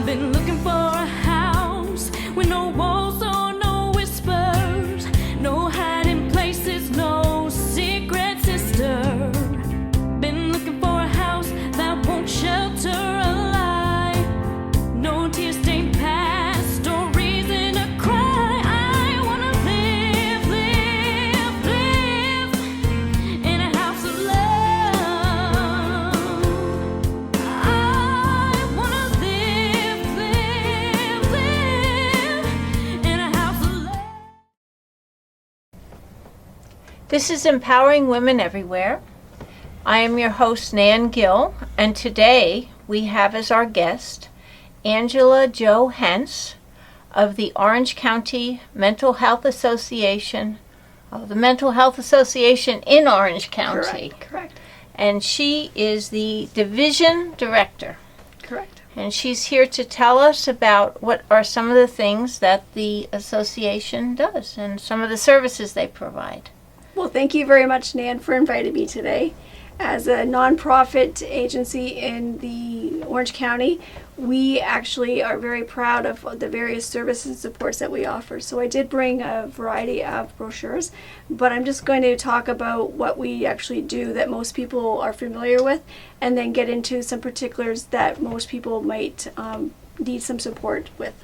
I've been looking for a house with no walls or no whispers, no hiding places, no secret sister. Been looking for a house that won't shelter a lie, no tear-stained past or reason to cry. I wanna live, live, live in a house of love. I wanna live, live, live in a house of love. This is Empowering Women Everywhere. I am your host, Nan Gill, and today we have as our guest Angela Johenze of the Orange County Mental Health Association, the Mental Health Association in Orange County. Correct. And she is the division director. Correct. And she's here to tell us about what are some of the things that the association does and some of the services they provide. Well, thank you very much, Nan, for inviting me today. As a nonprofit agency in the Orange County, we actually are very proud of the various services and supports that we offer. So I did bring a variety of brochures, but I'm just going to talk about what we actually do that most people are familiar with, and then get into some particulars that most people might need some support with.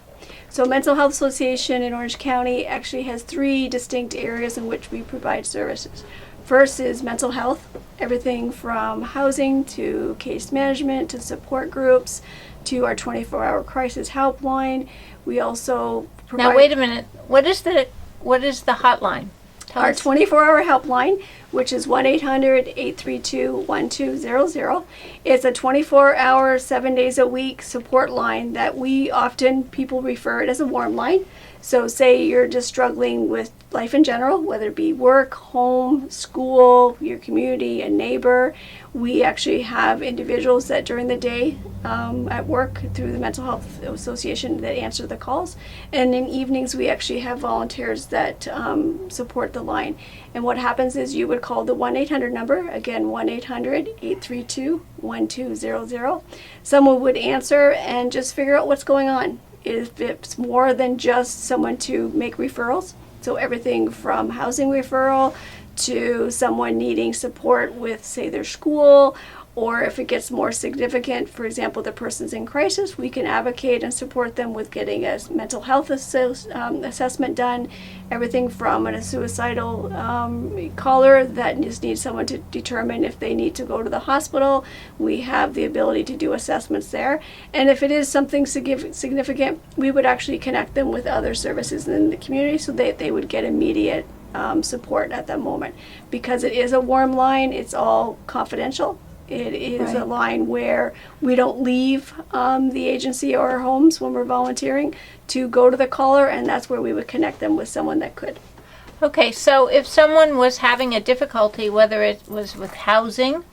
So Mental Health Association in Orange County actually has 3 distinct areas in which we provide services. First is mental health, everything from housing to case management to support groups to our 24-hour crisis helpline. We also provide... Now wait a minute. What is the hotline? Tell Our us. 24-hour helpline, which is 1-800-832-1200. It's a 24-hour, 7 days a week support line that people refer it as a warm line. So say you're just struggling with life in general, whether it be work, home, school, your community, a neighbor. We actually have individuals that during the day at work through the Mental Health Association that answer the calls. And in evenings, we actually have volunteers that support the line. And what happens is you would call the 1-800 number, again, 1-800-832-1200. Someone would answer and just figure out what's going on. If it's more than just someone to make referrals, so everything from housing referral to someone needing support with, say, their school, or if it gets more significant, for example, the person's in crisis, we can advocate and support them with getting a mental health assessment done, everything from a suicidal caller that just needs someone to determine if they need to go to the hospital. We have the ability to do assessments there. And if it is something significant, we would actually connect them with other services in the community so that they would get immediate support at that moment. Because it is a warm line, it's all confidential. It is a line where we don't leave the agency or our homes when we're volunteering to go to the caller, and that's where we would connect them with someone that could. Okay, so if someone was having a difficulty, whether it was with housing,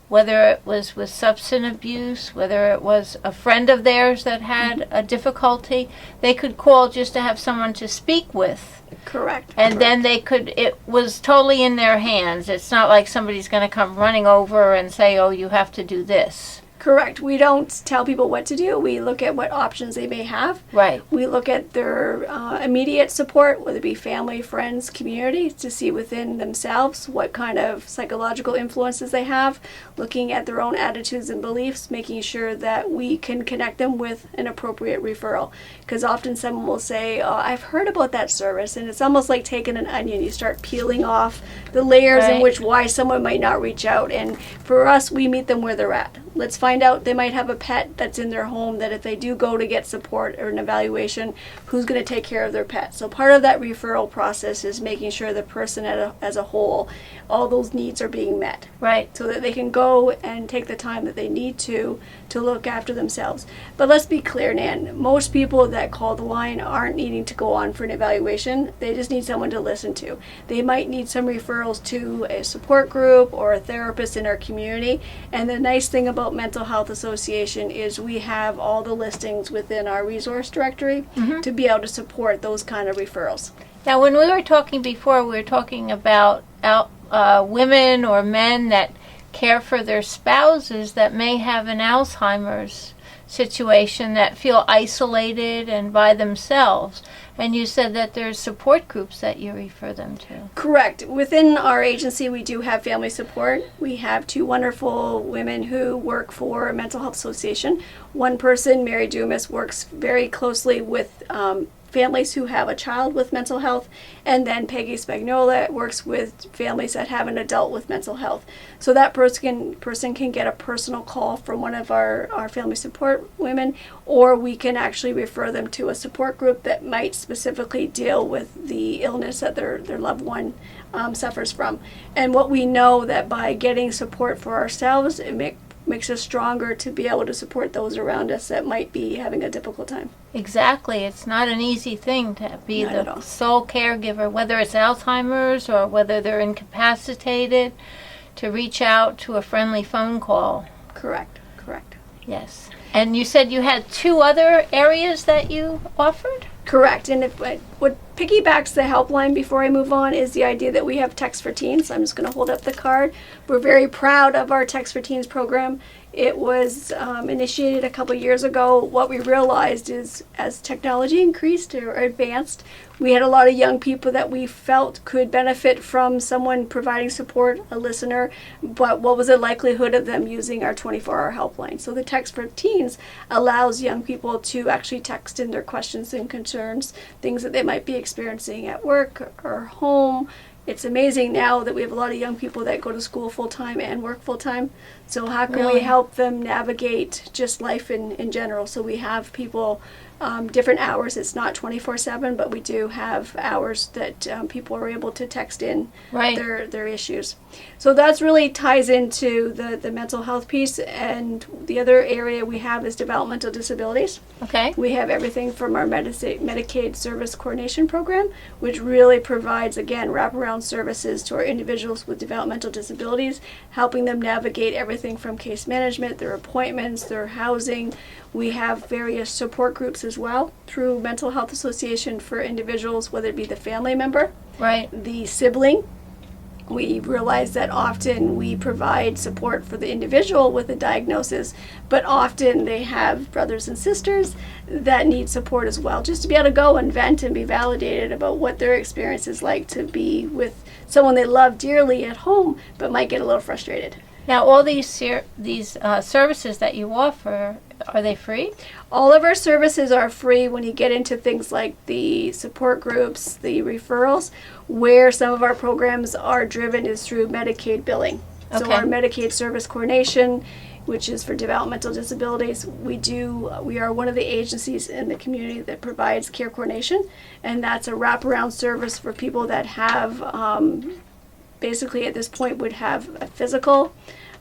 whether it was with substance abuse, whether it was a friend of theirs that had a difficulty, they could call just to have someone to speak with. Correct. And then it was totally in their hands. It's not like somebody's going to come running over and say, oh, you have to do this. Correct. We don't tell people what to do. We look at what options they may have. Right. We look at their immediate support, whether it be family, friends, community, to see within themselves what kind of psychological influences they have, looking at their own attitudes and beliefs, making sure that we can connect them with an appropriate referral. Because often someone will say, oh, I've heard about that service, and it's almost like taking an onion. You start peeling off the layers in which why someone might not reach out. And for us, we meet them where they're at. Let's find out. They might have a pet that's in their home that if they do go to get support or an evaluation, who's going to take care of their pet? So part of that referral process is making sure the person as a whole, all those needs are being met. Right. So that they can go and take the time that they need to look after themselves. But let's be clear, Nan, most people that call the line aren't needing to go on for an evaluation. They just need someone to listen to. They might need some referrals to a support group or a therapist in our community. And the nice thing about Mental Health Association is we have all the listings within our resource directory to be able to support those kind of referrals. Now, when we were talking before, we were talking about women or men that care for their spouses that may have an Alzheimer's. situation that feel isolated and by themselves. And you said that there's support groups that you refer them to. Correct. Within our agency, we do have family support. We have 2 wonderful women who work for a mental health association. One person, Mary Dumas, works very closely with families who have a child with mental health, and then Peggy Spagnola works with families that have an adult with mental health. So that person can get a personal call from one of our family support women, or we can actually refer them to a support group that might specifically deal with the illness that their loved one suffers from. And what we know that by getting support for ourselves, it makes us stronger to be able to support those around us that might be having a difficult time. Exactly. It's not an easy thing to be Not at the all. sole caregiver, whether it's Alzheimer's or whether they're incapacitated, to reach out to a friendly phone call. Correct. Yes. And you said you had 2 other areas that you offered? Correct. And what piggybacks the helpline before I move on is the idea that we have Text for Teens. I'm just going to hold up the card. We're very proud of our Text for Teens program. It was initiated a couple years ago. What we realized is as technology increased or advanced, we had a lot of young people that we felt could benefit from someone providing support, a listener, but what was the likelihood of them using our 24-hour helpline? So the Text for Teens allows young people to actually text in their questions and concerns, things that they might be experiencing at work or home. It's amazing now that we have a lot of young people that go to school full-time and work full-time. So how can we help them navigate just life in general? So we have people, different hours. It's not 24/7, but we do have hours that people are able to text in their issues. So that's really ties into the mental health piece. And the other area we have is developmental disabilities. Okay. We have everything from our Medicaid Service Coordination Program, which really provides, again, wraparound services to our individuals with developmental disabilities, helping them navigate everything from case management, their appointments, their housing. We have various support groups as well through Mental Health Association for individuals, whether it be the family member, the sibling. We realize that often we provide support for the individual with a diagnosis, but often they have brothers and sisters that need support as well, just to be able to go and vent and be validated about what their experience is like to be with someone they love dearly at home, but might get a little frustrated. Now, all these services that you offer, are they free? All of our services are free when you get into things like the support groups, the referrals. Where some of our programs are driven is through Medicaid billing. So Okay. our Medicaid Service Coordination, which is for developmental disabilities, we are one of the agencies in the community that provides care coordination, and that's a wraparound service for people that have basically at this point would have a physical,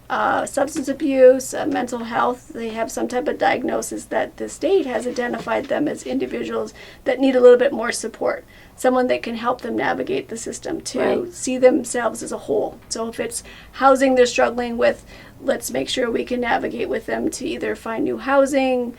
substance abuse, mental health. They have some type of diagnosis that the state has identified them as individuals that need a little bit more support. Someone that can help them navigate the system to see themselves as a whole. So if it's housing they're struggling with, let's make sure we can navigate with them to either find new housing,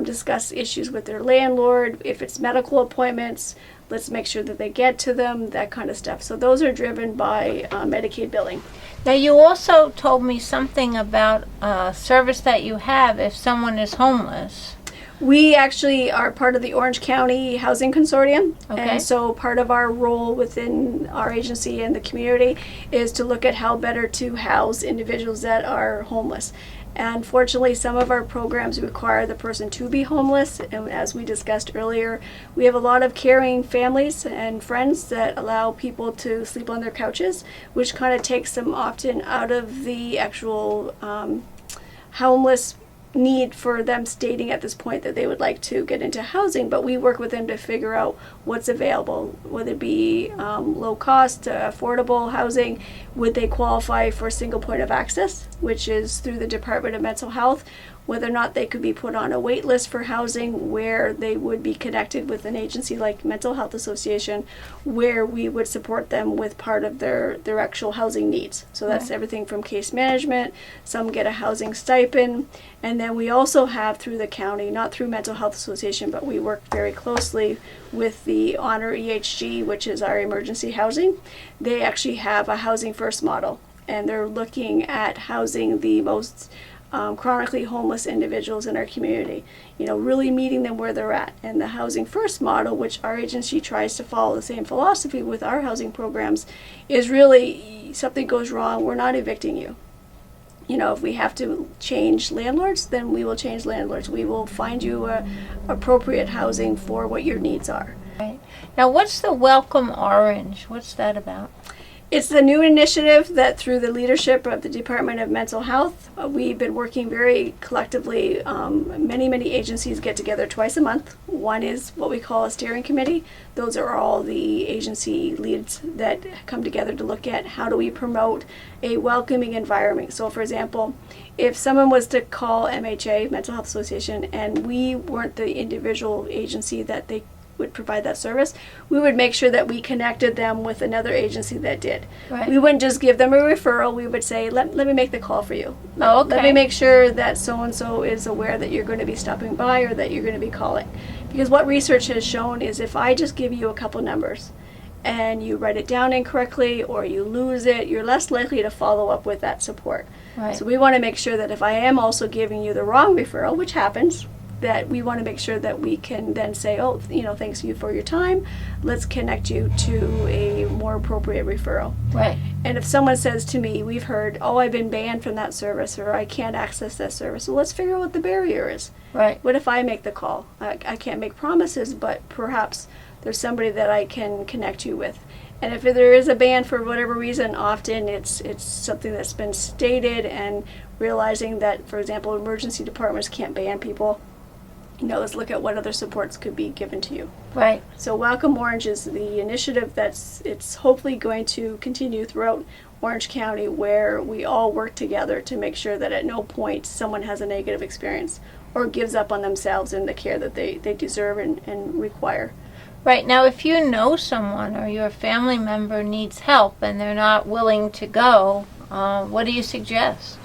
discuss issues with their landlord. If it's medical appointments, let's make sure that they get to them, that kind of stuff. So those are driven by Medicaid billing. Now, you also told me something about a service that you have if someone is homeless. We actually are part of the Orange County Housing Consortium. Okay. And so part of our role within our agency and the community is to look at how better to house individuals that are homeless. And fortunately, some of our programs require the person to be homeless. And as we discussed earlier, we have a lot of caring families and friends that allow people to sleep on their couches, which kind of takes them often out of the actual homeless need for them stating at this point that they would like to get into housing. But we work with them to figure out what's available, whether it be low cost, affordable housing. Would they qualify for a single point of access, which is through the Department of Mental Health, whether or not they could be put on a wait list for housing where they would be connected with an agency like Mental Health Association, where we would support them with part of their actual housing needs. So that's everything from case management, some get a housing stipend, and then we also have through the county, not through Mental Health Association, but we work very closely with the Honor EHG, which is our emergency housing. They actually have a housing first model, and they're looking at housing the most chronically homeless individuals in our community. Really meeting them where they're at. And the Housing First model, which our agency tries to follow the same philosophy with our housing programs, is really, something goes wrong, we're not evicting you. If we have to change landlords, then we will change landlords. We will find you appropriate housing for what your needs are. Right. Now, what's the Welcome Orange? What's that about? It's the new initiative that, through the leadership of the Department of Mental Health, we've been working very collectively. Many agencies get together twice a month. One is what we call a steering committee. Those are all the agency leads that come together to look at how do we promote a welcoming environment. So, for example, if someone was to call MHA, Mental Health Association, and we weren't the individual agency that they would provide that service, we would make sure that we connected them with another agency that did. Right. We wouldn't just give them a referral. We would say, let me make the call for you. Oh, okay. Let me make sure that so-and-so is aware that you're going to be stopping by or that you're going to be calling. Because what research has shown is if I just give you a couple numbers and you write it down incorrectly or you lose it, you're less likely to follow up with that support. Right. So we want to make sure that if I am also giving you the wrong referral, which happens, that we want to make sure that we can then say, oh, thanks you for your time. Let's connect you to a more appropriate referral. Right. And if someone says to me, we've heard, oh, I've been banned from that service or I can't access that service, well, let's figure out what the barrier is. Right. What if I make the call? I can't make promises, but perhaps there's somebody that I can connect you with. And if there is a ban for whatever reason, often it's something that's been stated, and realizing that, for example, emergency departments can't ban people. Let's look at what other supports could be given to you. Right. So Welcome Orange is the initiative it's hopefully going to continue throughout Orange County, where we all work together to make sure that at no point someone has a negative experience or gives up on themselves in the care that they deserve and require. Right. Now, if you know someone or your family member needs help and they're not willing to go, what do you suggest?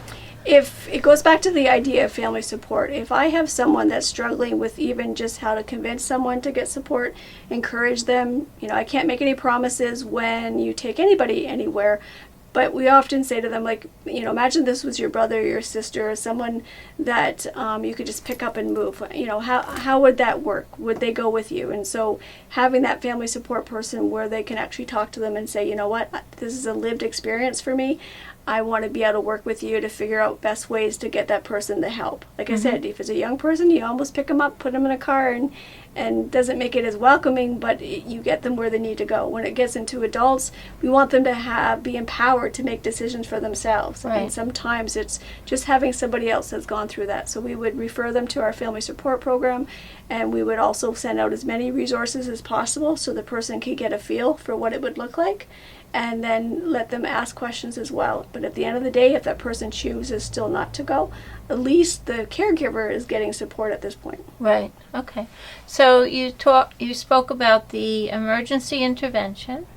If it goes back to the idea of family support, if I have someone that's struggling with even just how to convince someone to get support, encourage them. I can't make any promises when you take anybody anywhere, but we often say to them, like, imagine this was your brother or your sister or someone that you could just pick up and move. How would that work? Would they go with you? And so having that family support person where they can actually talk to them and say, what, this is a lived experience for me. I want to be able to work with you to figure out best ways to get that person the help. Like I said, if it's a young person, you almost pick them up, put them in a car, and doesn't make it as welcoming, but you get them where they need to go. When it gets into adults, we want them to be empowered to make decisions for themselves. Right. And sometimes it's just having somebody else that's gone through that. So we would refer them to our family support program, and we would also send out as many resources as possible so the person can get a feel for what it would look like, and then let them ask questions as well. But at the end of the day, if that person chooses still not to go, at least the caregiver is getting support at this point. Right. Okay. So you spoke about the emergency intervention,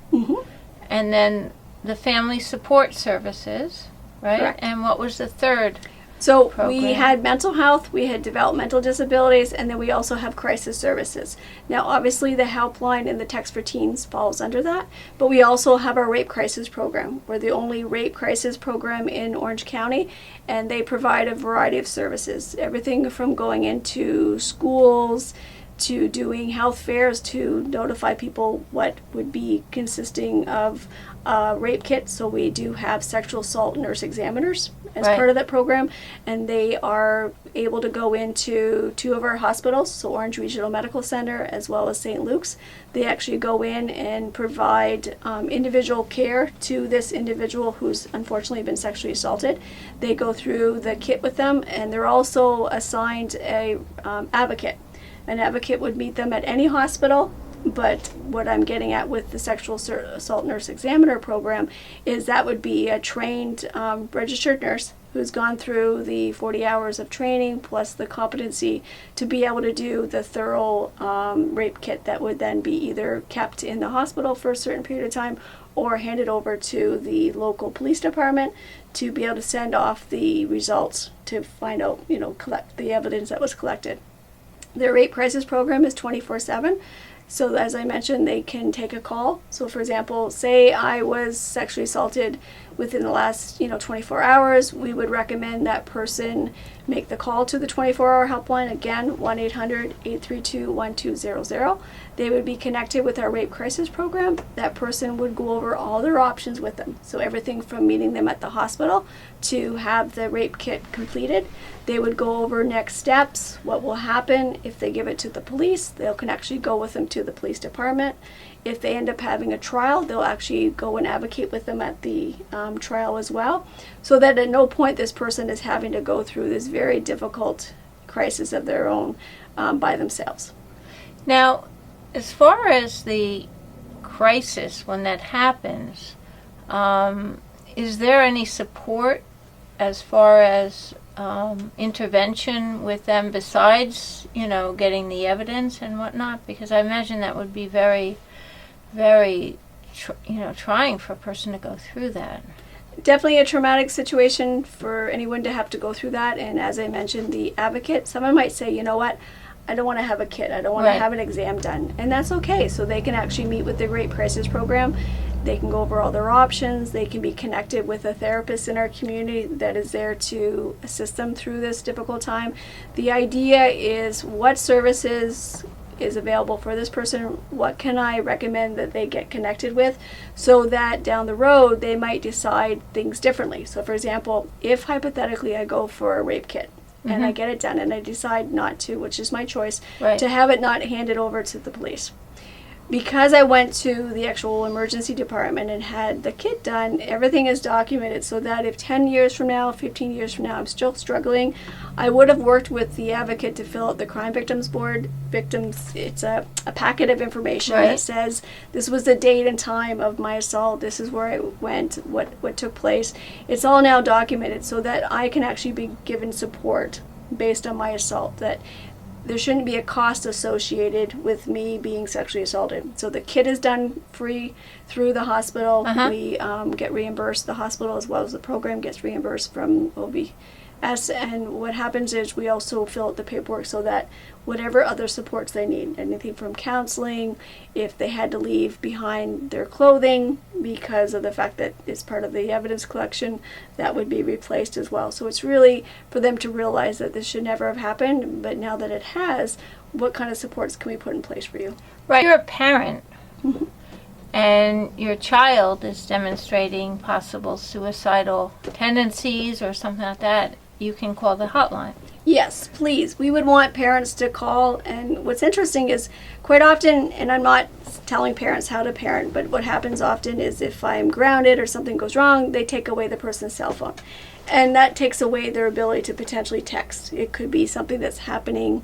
and then the family support services, right? Correct. And what was the third? So Program. we had mental health, we had developmental disabilities, and then we also have crisis services. Now, obviously, the helpline and the text for teens falls under that, but we also have our rape crisis program. We're the only rape crisis program in Orange County, and they provide a variety of services, everything from going into schools to doing health fairs to notify people what would be consisting of rape kit. So we do have sexual assault nurse examiners as Right. part of that program, and they are able to go into two of our hospitals, so Orange Regional Medical Center as well as St. Luke's. They actually go in and provide individual care to this individual who's unfortunately been sexually assaulted. They go through the kit with them, and they're also assigned a advocate. An advocate would meet them at any hospital, but what I'm getting at with the sexual assault nurse examiner program is that would be a trained registered nurse who's gone through the 40 hours of training plus the competency to be able to do the thorough rape kit that would then be either kept in the hospital for a certain period of time or handed over to the local police department to be able to send off the results to find out, collect the evidence that was collected. Their rape crisis program is 24/7. So as I mentioned, they can take a call. So for example, say I was sexually assaulted within the last 24 hours, we would recommend that person make the call to the 24-hour helpline. Again, 1-800-832-1200. They would be connected with our rape crisis program. That person would go over all their options with them. So everything from meeting them at the hospital to have the rape kit completed. They would go over next steps, what will happen if they give it to the police. They can actually go with them to the police department. If they end up having a trial, they'll actually go and advocate with them at the trial as well, so that at no point this person is having to go through this very difficult crisis of their own by themselves. Now, as far as the crisis, when that happens, is there any support as far as intervention with them besides, getting the evidence and whatnot? Because I imagine that would be very, very, trying for a person to go through that. Definitely a traumatic situation for anyone to have to go through that. And as I mentioned, the advocate, someone might say, you know what, I don't want to have a kit. I don't want to have an exam done. And that's okay. So they can actually meet with the Rape Crisis Program. They can go over all their options. They can be connected with a therapist in our community that is there to assist them through this difficult time. The idea is, what services is available for this person? What can I recommend that they get connected with, so that down the road they might decide things differently. So for example, if hypothetically I go for a rape kit and I get it done and I decide not to, which is my choice, to have it not handed over to the police. Because I went to the actual emergency department and had the kit done, everything is documented, so that if 10 years from now, 15 years from now, I'm still struggling, I would have worked with the advocate to fill out the Crime Victims Board. It's a packet of information that says, this was the date and time of my assault, this is where I went, what took place. It's all now documented so that I can actually be given support based on my assault, that there shouldn't be a cost associated with me being sexually assaulted. So the kit is done free through the hospital. We get reimbursed. The hospital, as well as the program, gets reimbursed from OBS. And what happens is we also fill out the paperwork so that whatever other supports they need, anything from counseling, if they had to leave behind their clothing because of the fact that it's part of the evidence collection, that would be replaced as well. So it's really for them to realize that this should never have happened, but now that it has, what kind of supports can we put in place for you? Right. You're a parent, and your child is demonstrating possible suicidal tendencies or something like that. You can call the hotline. Yes, please. We would want parents to call. And what's interesting is, quite often, and I'm not telling parents how to parent, but what happens often is, if I'm grounded or something goes wrong, they take away the person's cell phone. And that takes away their ability to potentially text. It could be something that's happening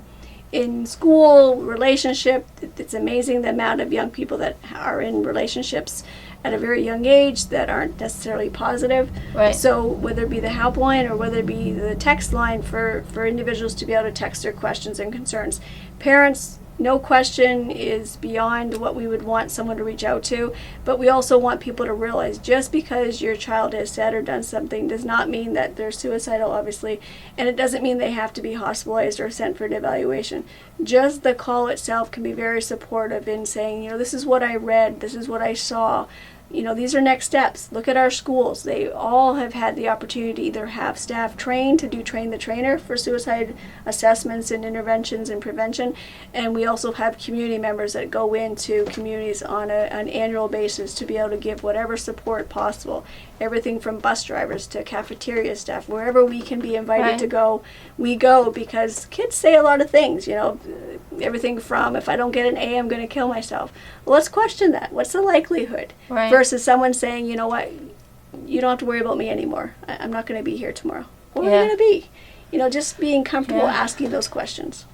in school, relationship. It's amazing the amount of young people that are in relationships at a very young age that aren't necessarily positive. So whether it be the helpline or whether it be the text line for individuals to be able to text their questions and concerns. Parents, no question, is beyond what we would want someone to reach out to, but we also want people to realize, just because your child has said or done something does not mean that they're suicidal, obviously, and it doesn't mean they have to be hospitalized or sent for an evaluation. Just the call itself can be very supportive in saying, this is what I read, this is what I saw, these are next steps. Look at our schools. They all have had the opportunity to either have staff trained to do train the trainer for suicide assessments and interventions and prevention. And we also have community members that go into communities on an annual basis to be able to give whatever support possible. Everything from bus drivers to cafeteria staff, wherever we can be invited to go, we go, because kids say a lot of things, everything from, if I don't get an A, I'm going to kill myself. Well, let's question that. What's the likelihood? Versus someone saying, you know what, you don't have to worry about me anymore. I'm not going to be here tomorrow. What are we going to be? Just being comfortable asking those questions.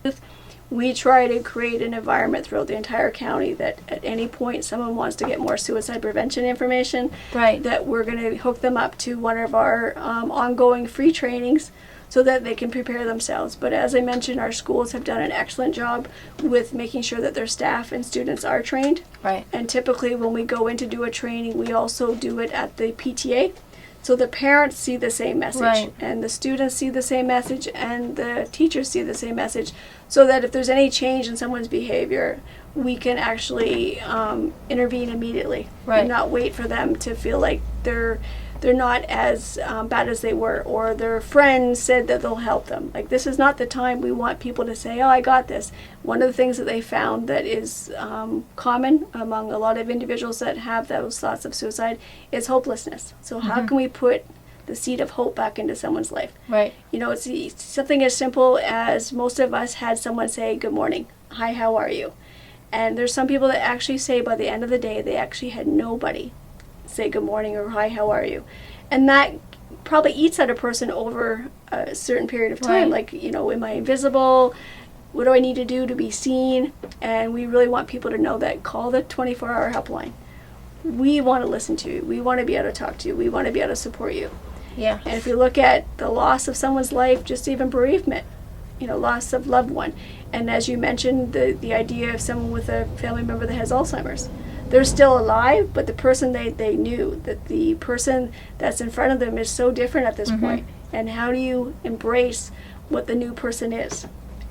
We try to create an environment throughout the entire county that at any point someone wants to get more suicide prevention information, that we're going to hook them up to one of our ongoing free trainings so that they can prepare themselves. But as I mentioned, our schools have done an excellent job with making sure that their staff and students are trained. And typically when we go in to do a training, we also do it at the PTA. So the parents see the same message, and the students see the same message, and the teachers see the same message, so that if there's any change in someone's behavior, we can actually intervene immediately and not wait for them to feel like they're they're not as bad as they were, or their friends said that they'll help them. Like, this is not the time we want people to say, oh, I got this. One of the things that they found that is common among a lot of individuals that have those thoughts of suicide is hopelessness. So how can we put the seed of hope back into someone's life? Right. You know, it's something as simple as most of us had someone say, good morning, hi, how are you? And there's some people that actually say by the end of the day, they actually had nobody say good morning or hi, how are you? And that probably eats at a person over a certain period of time. Right. Like, you know, am I invisible? What do I need to do to be seen? And we really want people to know that call the 24-hour helpline. We want to listen to you. We want to be able to talk to you. We want to be able to support you. Yeah. And if you look at the loss of someone's life, just even bereavement, you know, loss of loved one. And as you mentioned, the idea of someone with a family member that has Alzheimer's. They're still alive, but the person they knew, that the person that's in front of them is so different at this point. And how do you embrace what the new person is?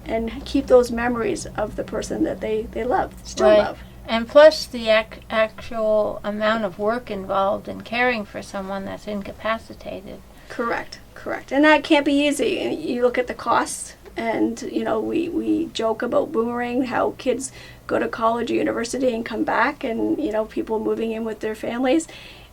And keep those memories of the person that they love, still love. And plus the actual amount of work involved in caring for someone that's incapacitated. Correct. And that can't be easy. And you look at the costs, and, you know, we joke about boomerang, how kids go to college or university and come back, and, you know, people moving in with their families.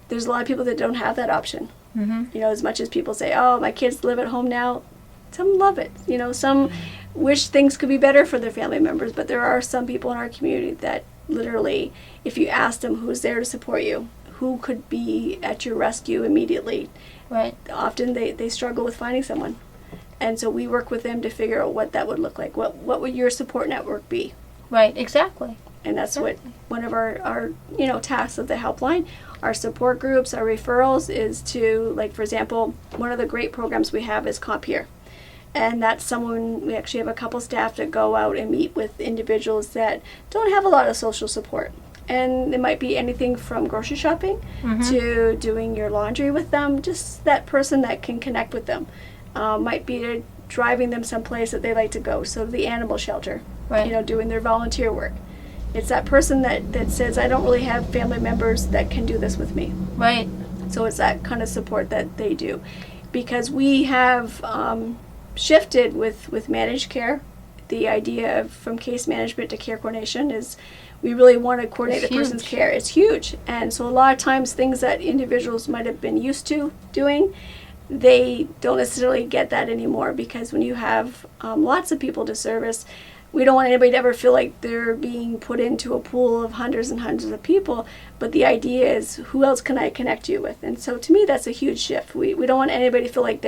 There's a lot of people that don't have that option. You know, as much as people say, oh, my kids live at home now, some love it. You know, some wish things could be better for their family members, but there are some people in our community that literally, if you ask them who's there to support you, who could be at your rescue immediately, Right. often they struggle with finding someone. And so we work with them to figure out what that would look like. What would your support network be? Right, exactly. And that's what one of our you know, tasks of the helpline, our support groups, our referrals is to, like, for example, one of the great programs we have is Comp Here. And that's someone, we actually have a couple staff that go out and meet with individuals that don't have a lot of social support. And it might be anything from grocery shopping to doing your laundry with them, just that person that can connect with them. Might be driving them someplace that they like to go, so the animal shelter, Right. you know, doing their volunteer work. It's that person that says, I don't really have family members that can do this with me. Right. So it's that kind of support that they do. Because we have shifted with managed care. The idea of from case management to care coordination is we really want to coordinate It's a person's huge. care. It's huge. And so a lot of times things that individuals might have been used to doing, they don't necessarily get that anymore, because when you have lots of people to service, we don't want anybody to ever feel like they're being put into a pool of hundreds and hundreds of people. But the idea is, who else can I connect you with? And so to me, that's a huge shift. We don't want anybody to feel like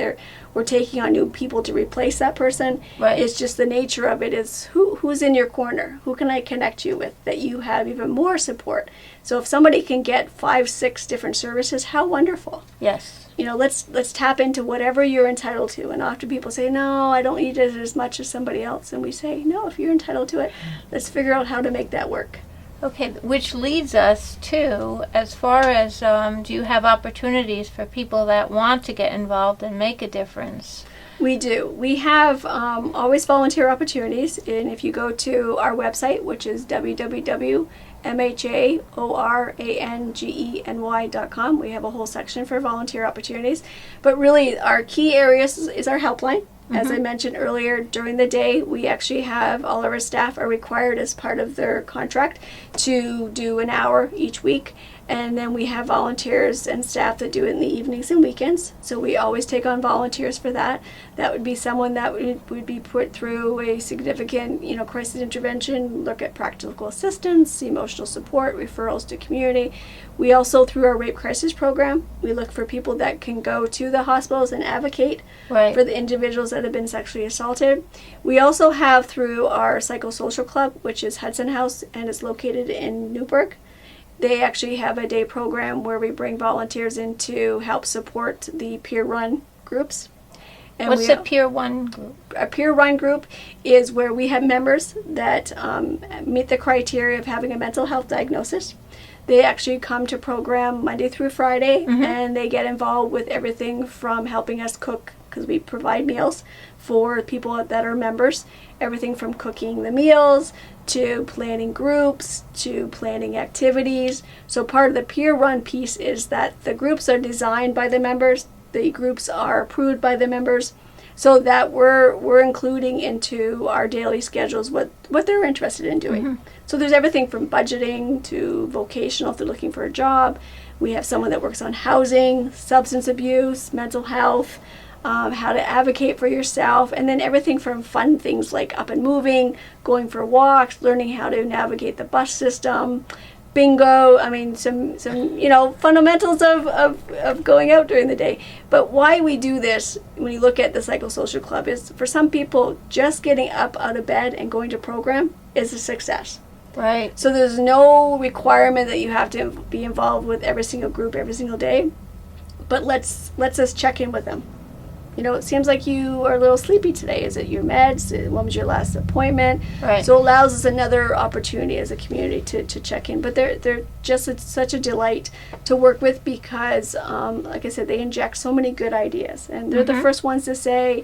we're taking on new people to replace that person. Right. It's just the nature of it is who's in your corner? Who can I connect you with that you have even more support? So if somebody can get 5, 6 different services, how wonderful. Yes. You know, let's tap into whatever you're entitled to. And often people say, no, I don't need it as much as somebody else. And we say, no, if you're entitled to it, let's figure out how to make that work. Okay, which leads us to, as far as, do you have opportunities for people that want to get involved and make a difference? We do. We have always volunteer opportunities. And if you go to our website, which is www.mhaorangeny.com, we have a whole section for volunteer opportunities. But really, our key areas is our helpline. As I mentioned earlier, during the day, we actually have all of our staff are required as part of their contract to do an hour each week. And then we have volunteers and staff that do it in the evenings and weekends. So we always take on volunteers for that. That would be someone that would be put through a significant, you know, crisis intervention, look at practical assistance, emotional support, referrals to community. We also, through our rape crisis program, we look for people that can go to the hospitals and advocate Right. for the individuals that have been sexually assaulted. We also have through our psychosocial club, which is Hudson House and is located in Newburgh. They actually have a day program where we bring volunteers in to help support the peer-run groups. And What's the Peer 1 group? A peer-run group is where we have members that meet the criteria of having a mental health diagnosis. They actually come to program Monday through Friday, and they get involved with everything from helping us cook because we provide meals for people that are members. Everything from cooking the meals to planning groups to planning activities. So part of the peer run piece is that the groups are designed by the members, the groups are approved by the members, so that we're including into our daily schedules what they're interested in doing. So there's everything from budgeting to vocational if they're looking for a job. We have someone that works on housing, substance abuse, mental health, how to advocate for yourself, and then everything from fun things like up and moving, going for walks, learning how to navigate the bus system, bingo. I mean, some fundamentals of going out during the day. But why we do this, when you look at the Psychosocial Club, is for some people, just getting up out of bed and going to program is a success. Right. So there's no requirement that you have to be involved with every single group every single day. But let's us check in with them. It seems like you are a little sleepy today. Is it your meds? When was your last appointment? Right. So it allows us another opportunity as a community to check in. But they're just such a delight to work with because, like I said, they inject so many good ideas. And they're the first ones to say,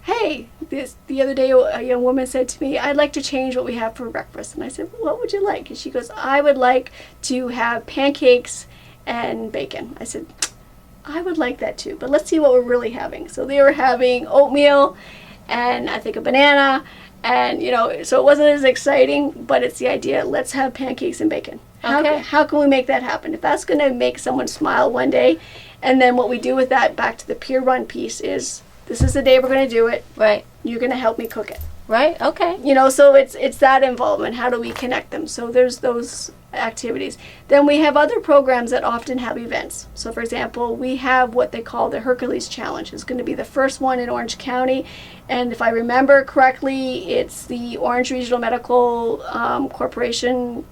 hey, the other day a young woman said to me, I'd like to change what we have for breakfast. And I said, well, what would you like? And she goes, I would like to have pancakes and bacon. I said, I would like that too, but let's see what we're really having. So they were having oatmeal and I think a banana, and so it wasn't as exciting, but it's the idea, let's have pancakes and bacon. How can we make that happen? If that's going to make someone smile one day, and then what we do with that, back to the peer run piece, is this is the day we're going to do it. Right. You're going to help me cook it. Right. Okay. So it's that involvement. How do we connect them? So there's those activities. Then we have other programs that often have events. So for example, we have what they call the Hercules Challenge. It's going to be the first one in Orange County. And if I remember correctly, it's the Orange Regional Medical Corporation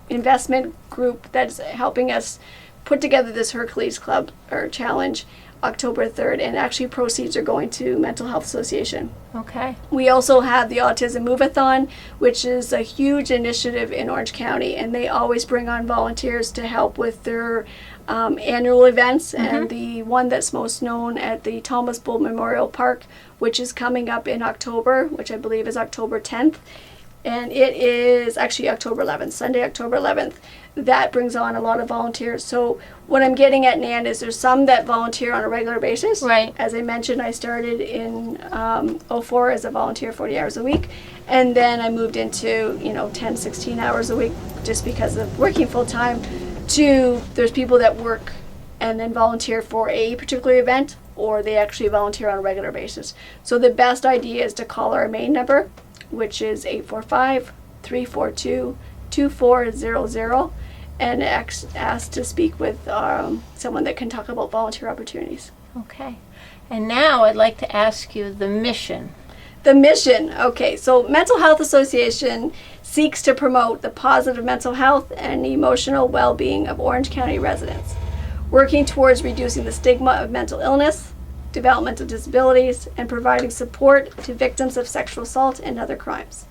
investment group that's helping us put together this Hercules Club or Challenge October 3rd, and actually proceeds are going to Mental Health Association. Okay. We also have the Autism Move-a-thon, which is a huge initiative in Orange County, and they always bring on volunteers to help with their annual events. And the one that's most known at the Thomas Bull Memorial Park, which is coming up in October, which I believe is October 10th. And it is actually October 11th, Sunday, October 11th. That brings on a lot of volunteers. So what I'm getting at, Nan, is there's some that volunteer on a regular basis. Right. As I mentioned, I started in 04 as a volunteer, 40 hours a week. And then I moved into, 10, 16 hours a week just because of working full time. There's people that work and then volunteer for a particular event, or they actually volunteer on a regular basis. So the best idea is to call our main number, which is 845-342-2400, and ask to speak with someone that can talk about volunteer opportunities. Okay. And now I'd like to ask you the mission. The mission, okay, so Mental Health Association seeks to promote the positive mental health and emotional well-being of Orange County residents, working towards reducing the stigma of mental illness, developmental disabilities, and providing support to victims of sexual assault and other crimes.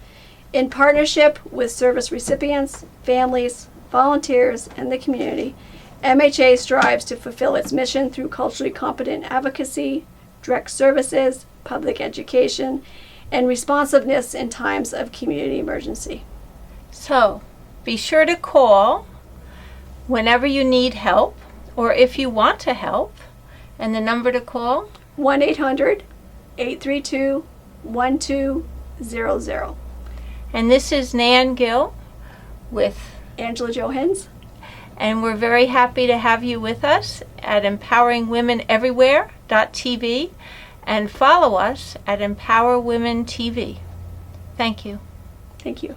In partnership with service recipients, families, volunteers, and the community, MHA strives to fulfill its mission through culturally competent advocacy, direct services, public education, and responsiveness in times of community emergency. So, be sure to call whenever you need help or if you want to help. And the number to call? 1-800-832-1200. And this is Nan Gill with Angela Johenze. And we're very happy to have you with us at empoweringwomeneverywhere.tv, and follow us at Empower Women TV. Thank you. Thank you.